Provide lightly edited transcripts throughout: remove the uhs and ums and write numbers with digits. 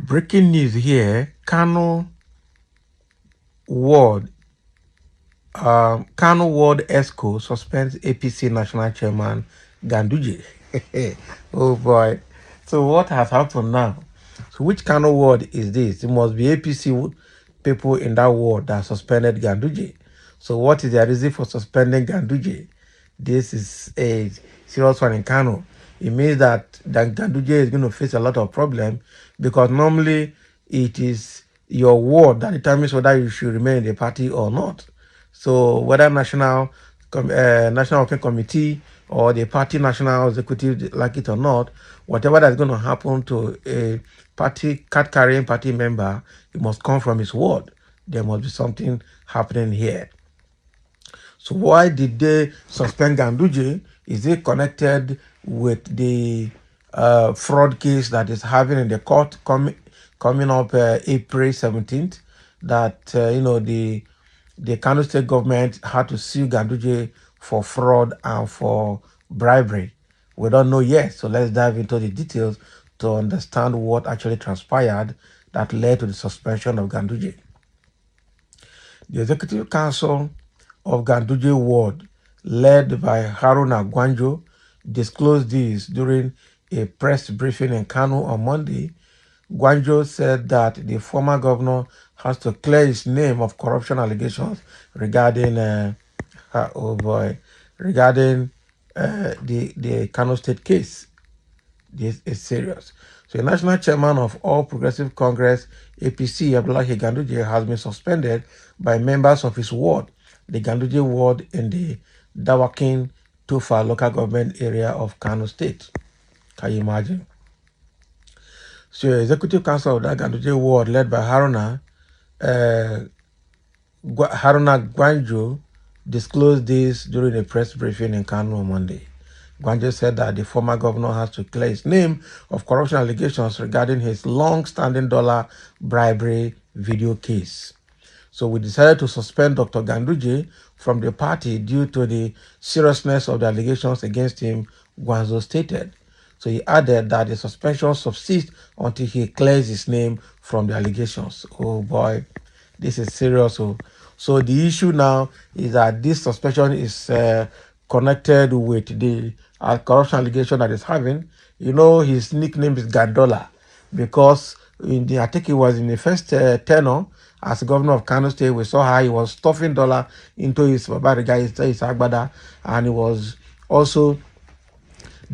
Breaking news here, Ward Kano Ward ESCO suspends APC National Chairman Ganduje. Oh boy. So what has happened now? So which Kano Ward is this? It must be APC people in that ward that suspended Ganduje. So what is the reason for suspending Ganduje? This is a serious one in Kano. It means that Ganduje is going to face a lot of problems because normally it is your ward that determines whether you should remain in the party or not. So whether National Working Committee or the party national executive like it or not, whatever that's going to happen to a party card-carrying party member, it must come from his ward. There must be something happening here. So why did they suspend Ganduje? Is it connected with the fraud case that is having in the court coming up April 17th? That the Kano State government had to sue Ganduje for fraud and for bribery. We don't know yet, so let's dive into the details to understand what actually transpired that led to the suspension of Ganduje. The Executive Council of Ganduje Ward, led by Haruna Gwanjo, disclosed this during a press briefing in Kano on Monday. Gwanjo said that the former governor has to clear his name of corruption allegations regarding the Kano State case. This is serious. So the national chairman of All Progressive Congress, APC, Abdullahi Ganduje, has been suspended by members of his ward, the Ganduje ward in the Dawakin Tufa local government area of Kano State. Can you imagine? So the Executive Council of that Ganduje ward, led by Haruna Gwanjo, disclosed this during a press briefing in Kano on Monday. Gwanjo said that the former governor has to clear his name of corruption allegations regarding his long-standing dollar bribery video case. So we decided to suspend Dr. Ganduje from the party due to the seriousness of the allegations against him, Gwanzo stated. So he added that the suspension subsists until he clears his name from the allegations. Oh boy, this is serious. So the issue now is that this suspension is connected with the corruption allegation that he's having. You know, his nickname is Gandola because I think it was in the first tenure as governor of Kano State, we saw how he was stuffing dollar into his agbada, and it was also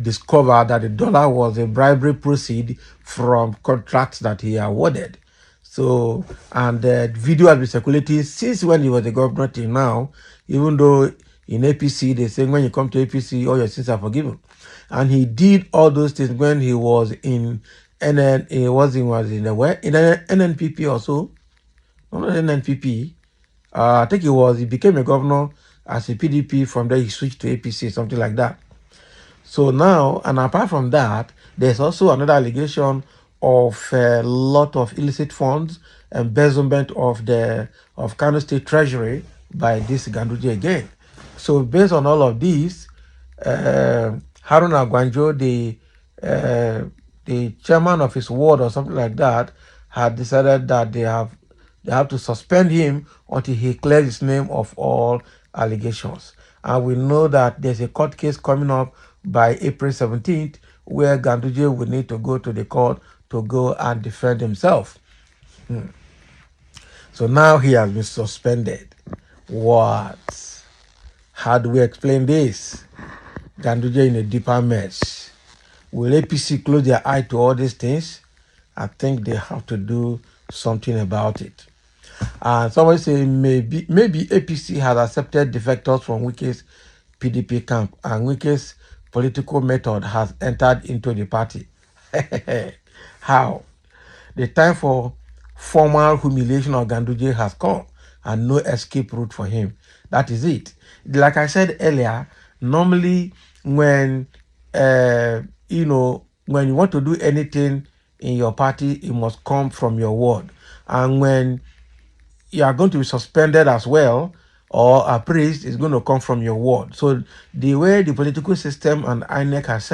discovered that the dollar was a bribery proceed from contracts that he awarded. So, and the video has been circulating since when he was the governor till now, even though in APC, they say when you come to APC, all your sins are forgiven. And he did all those things when he was in NNPP also. Not NNPP. I think he became a governor as a PDP. From there, he switched to APC, something like that. So now, and apart from that, there's also another allegation of a lot of illicit funds, embezzlement of Kano State Treasury by this Ganduje again. So based on all of these, Haruna Gwanjo, the chairman of his ward or something like that, had decided that they have to suspend him until he clears his name of all allegations. And we know that there's a court case coming up by April 17th where Ganduje will need to go to the court to go and defend himself. So now he has been suspended. What? How do we explain this? Ganduje in a deeper mess. Will APC close their eye to all these things? I think they have to do something about it. And somebody say maybe APC has accepted defectors from Wike's PDP camp, and Wike's political method has entered into the party. How? The time for formal humiliation of Ganduje has come, and no escape route for him. That is it. Like I said earlier, normally when when you want to do anything in your party, it must come from your ward. And when you are going to be suspended as well, or a priest is going to come from your ward. So the way the political system and INEC has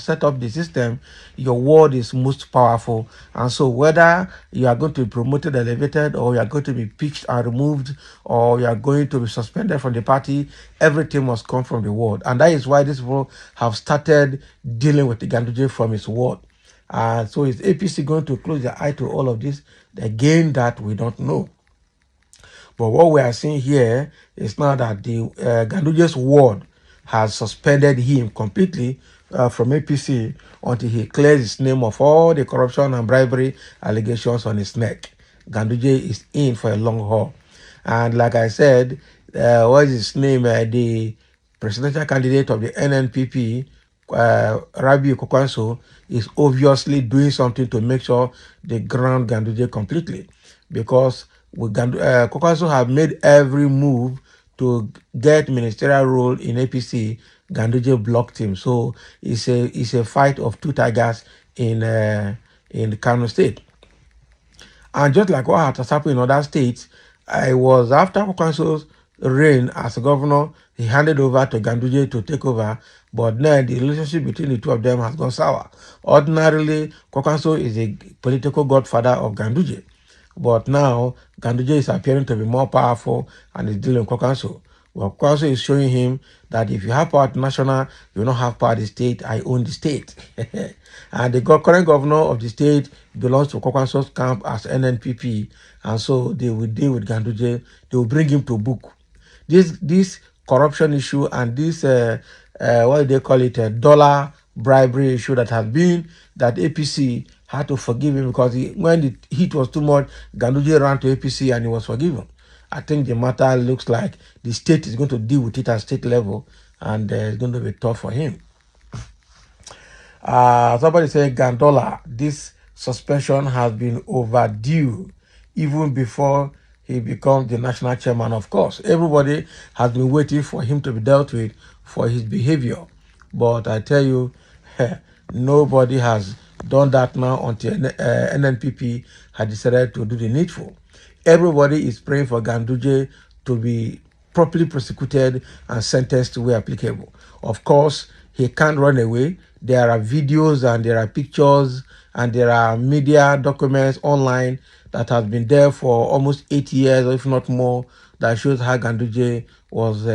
set up the system, your ward is most powerful. And so whether you are going to be promoted, elevated, or you are going to be pitched and removed, or you are going to be suspended from the party, everything must come from the ward. And that is why these people have started dealing with the Ganduje from his ward. So is APC going to close their eye to all of this? Again, that we don't know. But what we are seeing here is now that the Ganduje's ward has suspended him completely from APC until he clears his name of all the corruption and bribery allegations on his neck. Ganduje is in for a long haul. And like I said, what is his name? The presidential candidate of the NNPP, Rabiu Kokwanso, is obviously doing something to make sure they ground Ganduje completely, because Kokwanso have made every move to get ministerial role in APC. Ganduje blocked him, so it's a fight of two tigers in Kano State. And just like what has happened in other states, I was after Kokwanso's reign as a governor, he handed over to Ganduje to take over, but now the relationship between the two of them has gone sour. Ordinarily, Kokwanso is a political godfather of Ganduje, but now Ganduje is appearing to be more powerful and is dealing with Kokwanso. Well, Kokwanso is showing him that if you have power at national, you don't have power at the state. I own the state. And the current governor of the state belongs to Kokwanso's camp as NNPP, and so they will deal with Ganduje. They will bring him to book. This corruption issue and this what do they call it, a dollar bribery issue that has been, that APC had to forgive him because when the heat was too much, Ganduje ran to APC and he was forgiven. I think the matter looks like the state is going to deal with it at state level, and it's going to be tough for him. Somebody said, Gandola, this suspension has been overdue even before he becomes the national chairman. Of course, everybody has been waiting for him to be dealt with for his behavior. But I tell you, nobody has done that now until NNPP had decided to do the needful. Everybody is praying for Ganduje to be properly prosecuted and sentenced where applicable. Of course, he can't run away. There are videos and there are pictures and there are media documents online that have been there for almost 8 years, if not more, that shows how Ganduje was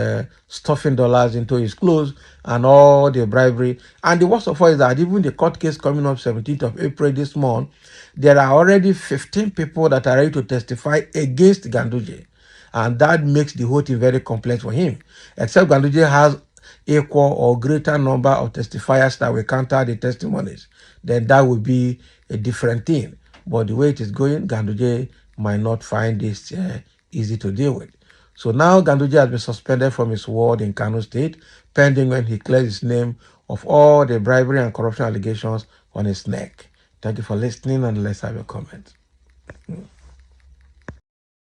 stuffing dollars into his clothes and all the bribery. And the worst of all is that even the court case coming up 17th of April this month, there are already 15 people that are ready to testify against Ganduje. And that makes the whole thing very complex for him. Except Ganduje has equal or greater number of testifiers that will counter the testimonies, then that would be a different thing. But the way it is going, Ganduje might not find this easy to deal with. So now Ganduje has been suspended from his ward in Kano State, pending when he clears his name of all the bribery and corruption allegations on his neck. Thank you for listening, and let's have your comment.